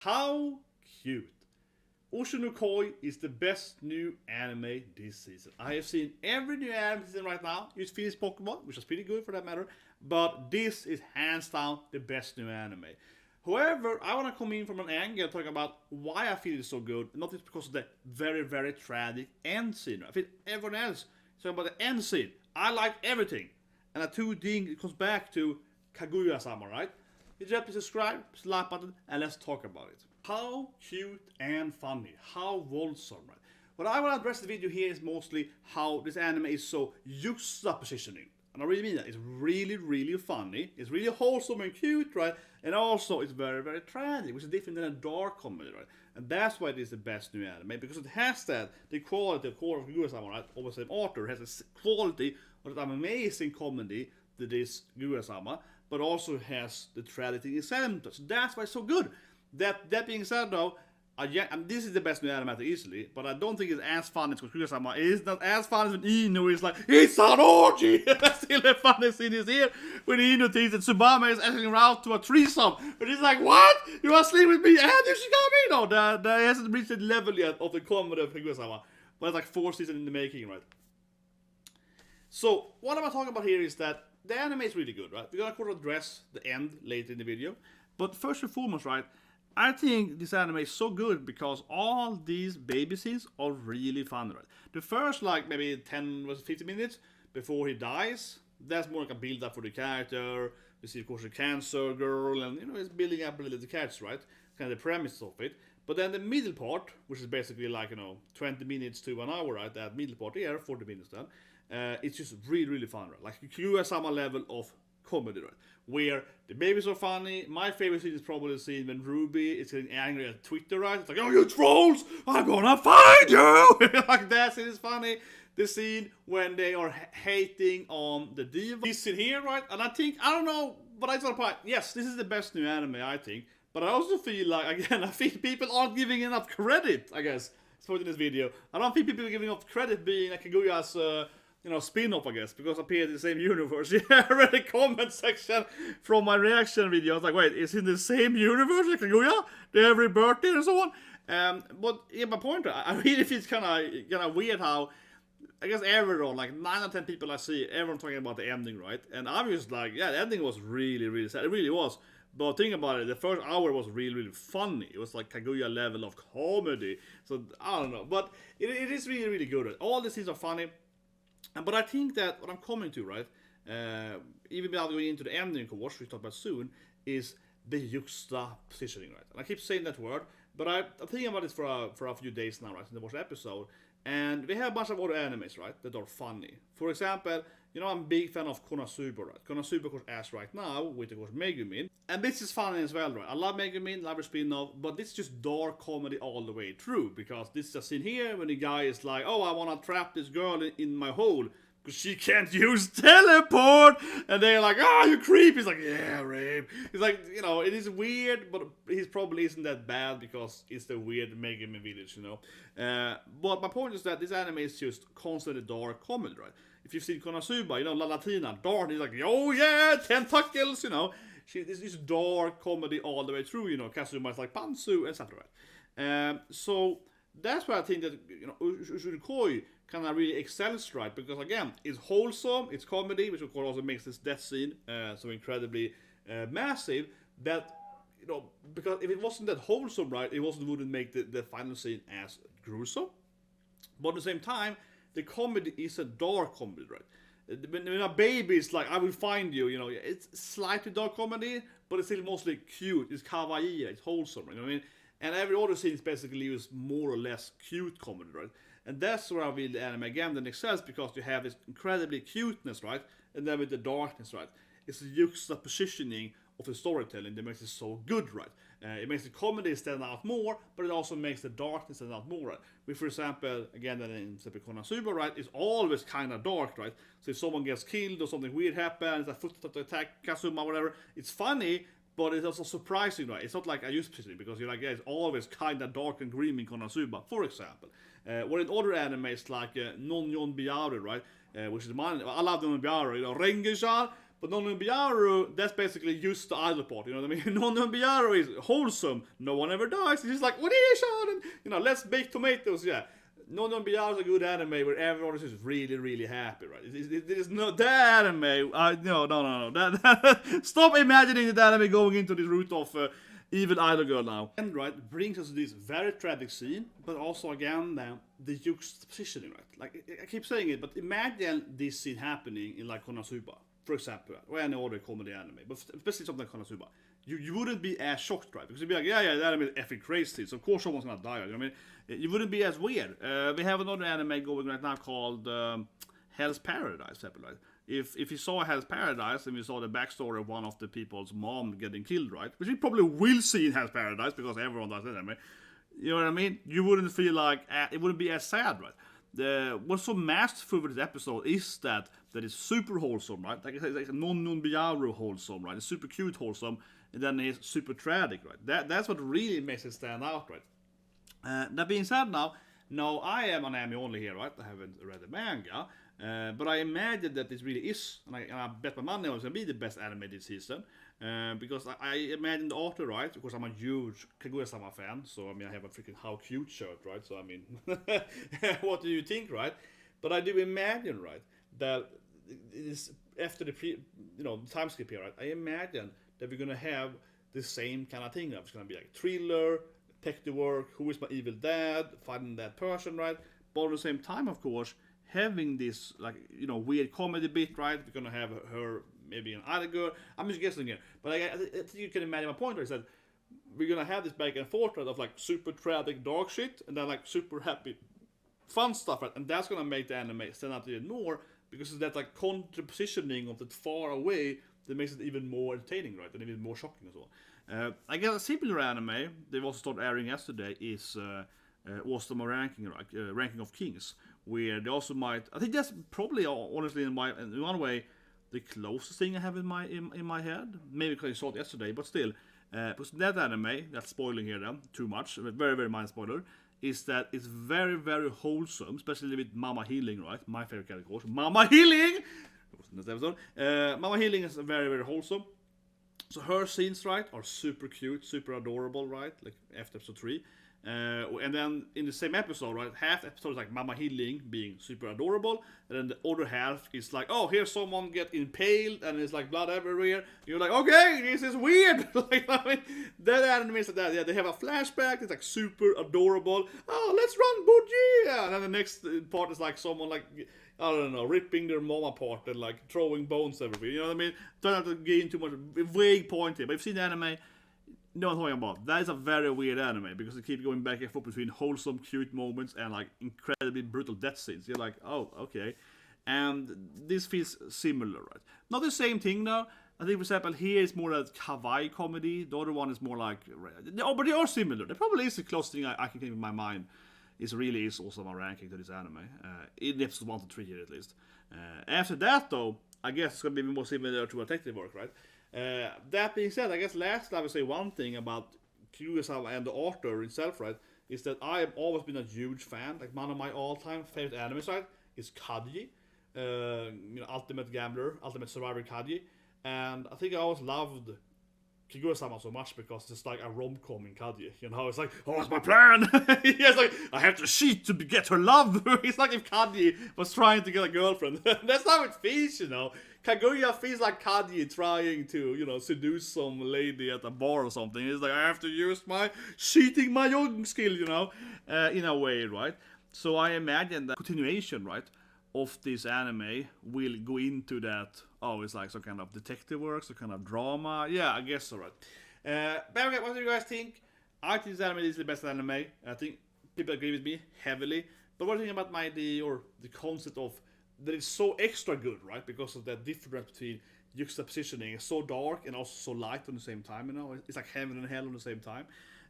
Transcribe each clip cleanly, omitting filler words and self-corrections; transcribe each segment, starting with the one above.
How cute. Oshi No Ko is the best new anime this season. I have seen every new anime season right now. You finished Pokemon, which is pretty good for that matter. But this is hands down the best new anime. However, I want to come in from an angle talking about why I feel it's so good. Not just because of the very, very tragic end scene. I feel everyone else is talking about the end scene. I like everything. And that two thing, it comes back to Kaguya-sama, right? Hit that subscribe, like button, and let's talk about it. How cute and funny. How wholesome, right? What I want to address in the video here is mostly how this anime is so juxtapositioning. And I really mean that. It's really, really funny. It's really wholesome and cute, right? And also, it's very, very tragic, which is different than a dark comedy, right? And that's why it is the best new anime, because it has that, the quality of course of Kaguya-sama, right? Always the same author has a quality of that amazing comedy that is Kaguya-sama, but also has the tragedy in center. So that's why it's so good. That being said, though, this is the best new anime easily, but I don't think it's as fun as Kaguya-sama. It's not as fun as when Ino is like, it's an orgy! That's still the funny scene is here, when Ino thinks that Tsubame is asking her out to a threesome. But he's like, what? You want to sleep with me? And you should come in! No, that hasn't reached the level yet of the comedy of Kaguya-sama. But it's like 4 seasons in the making, right? So, what I'm talking about here is that the anime is really good, right? We're gonna of course address the end later in the video. But first and foremost, right, I think this anime is so good because all these baby scenes are really fun, right? The first, like, maybe 10 or 15 minutes before he dies, that's more like a build-up for the character. We see, of course, the cancer girl, and, it's building up a little the characters, right? Kind of the premise of it. But then the middle part, which is basically like, 20 minutes to 1 hour, right? That middle part here, 40 minutes then. It's just really, really fun, right? Like Kaguya-sama level of comedy, right? Where the babies are funny. My favorite scene is probably the scene when Ruby is getting angry at Twitter, right? It's like, oh, you trolls! I'm gonna find you! Like that scene is funny. The scene when they are hating on the diva. This scene here, right? And I don't know, but I sort of point, yes, this is the best new anime, I think. But I also feel like, again, I think people aren't giving enough credit, I guess, in this video. I don't think people are giving enough credit being like Kaguya's spin-off, I guess, because it appeared in the same universe. Yeah, I read the comment section from my reaction video. I was like, wait, is it in the same universe like Kaguya? They have rebirthed and so on. But yeah, my point, I really feel it's kind of weird how, I guess everyone, like 9 out of 10 people I see, everyone talking about the ending, right? And I'm just like, yeah, the ending was really, really sad. It really was. But think about it, the first hour was really, really funny. It was like Kaguya level of comedy. So, I don't know. But it is really, really good. All the scenes are funny. But I think that what I'm coming to, right, even without going into the ending, of course, we talk about soon, is the juxtapositioning, right? And I keep saying that word, but I'm thinking about this for a few days now, right, in the watch episode. And we have a bunch of other animes, right, that are funny. For example, I'm a big fan of Konosuba, right? Konosuba, of course, as right now, with, of course, Megumin. And this is funny as well, right? I love Megumin, love her spin-off, but this is just dark comedy all the way through, because this is a scene here when the guy is like, oh, I want to trap this girl in my hole, because she can't use teleport! And they're like, oh, you creep! He's like, yeah, rape. He's like, it is weird, but he probably isn't that bad, because it's the weird Megumin village, But my point is that this anime is just constantly dark comedy, right? If you've seen Konosuba, La Latina, dark, he's like, oh yeah, tentacles, This is dark comedy all the way through, Kazuma is like Pantsu, etc. So that's why I think that, Oshi No Ko kind of really excels, right? Because again, it's wholesome, it's comedy, which of course also makes this death scene so incredibly massive. That, because if it wasn't that wholesome, right, it also wouldn't make the final scene as gruesome. But at the same time, the comedy is a dark comedy, right? When a baby is like, I will find you, it's slightly dark comedy, but it's still mostly cute. It's kawaii, it's wholesome, you know what I mean? And every other scene is basically used more or less cute comedy, right? And that's where I feel the anime again then excels, because you have this incredibly cuteness, right? And then with the darkness, right? It's the juxtapositioning of the storytelling that makes it so good, right? It makes the comedy stand out more, but it also makes the darkness stand out more, right? With, for example, again, in Konosuba, right, it's always kind of dark, right? So if someone gets killed or something weird happens, a footstep attack Kazuma, whatever, it's funny, but it's also surprising, right? It's not like I used to, because you're like, yeah, it's always kind of dark and grim in Konosuba, for example. Or in other animes like Non Yon Biaru, right? Which is mine. I love Non Yon Biaru, Rengen-chan, But No No Byaru, that's basically just the idol part, you know what I mean? No No Byaru is wholesome, no one ever dies, it's just like, what is on? You know, let's bake tomatoes, yeah. No No Byaru is a good anime where everyone is just really, really happy, right? It is no, that anime, no. Stop imagining that anime going into this route of evil idol girl now. And right, brings us to this very tragic scene, but also again, the juxtapositioning, right? Like, I keep saying it, but imagine this scene happening in like Konosuba, for example, or any other comedy anime, but especially something like Konosuba. You wouldn't be as shocked, right? Because you'd be like, yeah, that anime is effing crazy, so of course someone's gonna die. You know what I mean? You wouldn't be as weird. We have another anime going right now called Hell's Paradise, right? If you saw Hell's Paradise and you saw the backstory of one of the people's mom getting killed, right? Which you probably will see in Hell's Paradise because everyone does that anime. You know what I mean? You wouldn't feel like, it wouldn't be as sad, right? What's so masterful with this episode is that it's super wholesome, right? Like it's like a non-Byaru wholesome, right? It's super cute wholesome, and then it's super tragic, right? That's what really makes it stand out, right? That being said, now I am an anime only here, right? I haven't read the manga, but I imagine that this really is, and I bet my money on it's gonna be the best anime this season, because I imagine the author, right? Because I'm a huge Kaguya-sama fan, so I mean I have a freaking How Cute shirt, right? So I mean, what do you think, right? But I do imagine, right, that it is after the time skip here, right? I imagine that we're gonna have the same kind of thing. It's gonna be like thriller, detective work, who is my evil dad, finding that person, right? But at the same time, of course, having this like weird comedy bit, right? We're gonna have her maybe an idol girl. I'm just guessing here, but I think you can imagine my point. Right? Is that we're gonna have this back and forth, right, of like super tragic dark shit, and then like super happy, fun stuff, right? And that's gonna make the anime stand out even more because of that like contrapositioning of that far away that makes it even more entertaining, right? And even more shocking as well. I guess a similar anime they've also started airing yesterday is Wholesome Ranking, right? Ranking of Kings, where they also might. I think that's probably honestly in one way the closest thing I have in my head. Maybe because I saw it yesterday, but still, because that anime, that's spoiling here then too much, very very minor spoiler, is that it's very very wholesome, especially with Mama Healing, right? My favorite character, of course, Mama Healing. In this episode, Mama Healing is very very wholesome. So her scenes, right, are super cute, super adorable, right? Like after episode 3. And then in the same episode, right, half the episode is like Mama Healing being super adorable, and then the other half is like, oh, here's someone get impaled, and it's like blood everywhere. You're like, okay, this is weird. Like, I mean, that anime is like that. Yeah, they have a flashback. It's like super adorable. Oh, let's run, Bujia! And then the next part is like someone like, I don't know, ripping their mom apart and like throwing bones everywhere. You know what I mean? Don't have to gain too much vague point here. But if you've seen the anime, you know what I'm talking about. That is a very weird anime because they keep going back and forth between wholesome, cute moments and like incredibly brutal death scenes. You're like, oh, okay. And this feels similar, right? Not the same thing though. I think, for example, here is more a kawaii comedy. The other one is more like, oh, but they are similar. There probably is the closest thing I can keep in my mind. It really is also my ranking to this anime. In episode 1 to 3 here at least. After that though, I guess it's going to be more similar to detective work, right? That being said, I guess last I would say one thing about Kaguya-sama and the author itself, right, is that I have always been a huge fan. Like one of my all-time favorite animes, right, is KAIJI. Ultimate Gambler, Ultimate Survivor KAIJI. And I think I always loved Kaguya-sama so much because it's like a rom-com in KAIJI. You know, it's like, oh, what's my plan? It's like, I have to cheat to get her love. It's like if KAIJI was trying to get a girlfriend. That's how it feels, you know. Kaguya feels like KAIJI trying to, seduce some lady at a bar or something. It's like, I have to use my cheating my own skill, in a way, right? So I imagine that continuation, right, of this anime will go into that. Oh, it's like some kind of detective work, some kind of drama. Yeah, I guess so, right. But okay, what do you guys think? I think this anime is the best anime. I think people agree with me heavily. But what do you think about my idea or the concept of that it's so extra good, right? Because of that difference between juxtapositioning. It's so dark and also so light on the same time, It's like heaven and hell on the same time.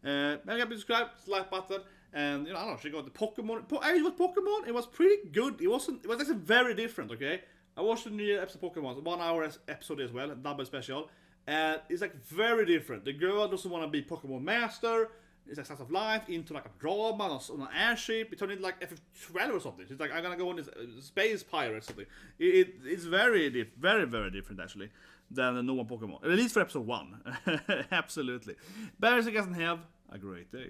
Maybe subscribe, like button, and I don't know, check out the Pokemon. I watched Pokemon, it was pretty good. It was actually very different, okay? I watched the new episode of Pokemon, 1 hour episode as well, double special. And it's like very different. The girl doesn't want to be Pokemon Master. it's like slice of life into like a drama on an airship. It turned into like FF12 or something. It's like I'm gonna go on this space pirate or something. It's very different actually than the normal Pokemon. At least for episode 1. Absolutely. Better, I guys, and have a great day.